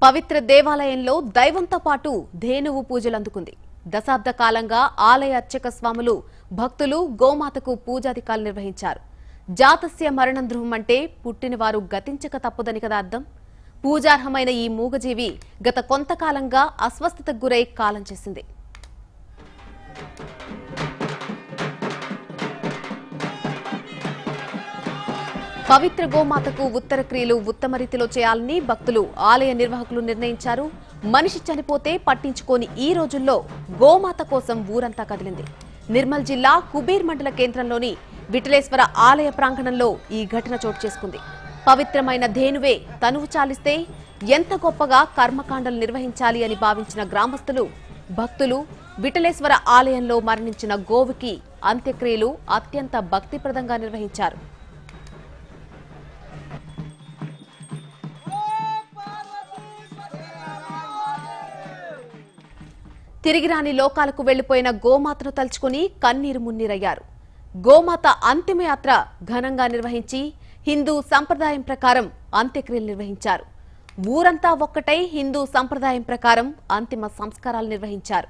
పవిత్ర దేవాలయంలో దైవంతో పాటు ధేనువు పూజలు అందుకుంది. దశాబ్ద కాలంగా ఆలయ అర్చక స్వాములు భక్తులు గోమాతకు పూజాధికాలు నిర్వహించారు. జాతస్య మరణం ధ్రువం అంటే పుట్టినవారు గతించక తప్పదని కదా అర్థం. పూజార్హమైన ఈ మూగజీవి గత కొంతకాలంగా అస్వస్థతకు గురై కాలం చేసింది. పవిత్ర గోమాతకు ఉత్తర క్రియలు ఉత్తమ రీతిలో చేయాలని భక్తులు ఆలయ నిర్వాహకులు నిర్ణయించారు. మనిషి చనిపోతే పట్టించుకోని ఈ రోజుల్లో గోమాత కోసం ఊరంతా కదిలింది. నిర్మల్ జిల్లా కుబీర్ మండల కేంద్రంలోని విఠలేశ్వర ఆలయ ప్రాంగణంలో ఈ ఘటన చోటు చేసుకుంది. పవిత్రమైన ధేనువే తనువు చాలిస్తే ఎంత గొప్పగా కర్మకాండలు నిర్వహించాలి అని భావించిన గ్రామస్తులు భక్తులు విఠలేశ్వర ఆలయంలో మరణించిన గోవుకి అంత్యక్రియలు అత్యంత భక్తిప్రదంగా నిర్వహించారు. తిరిగిరాని లోకాలకు వెళ్లిపోయిన గోమాతను తలుచుకుని కన్నీరు మున్నీరయ్యారు. గోమాత అంతిమయాత్ర ఘనంగా నిర్వహించి హిందూ సంప్రదాయం ప్రకారం అంత్యక్రియలు నిర్వహించారు. ఊరంతా ఒక్కటై హిందూ సంప్రదాయం ప్రకారం అంతిమ సంస్కారాలు నిర్వహించారు.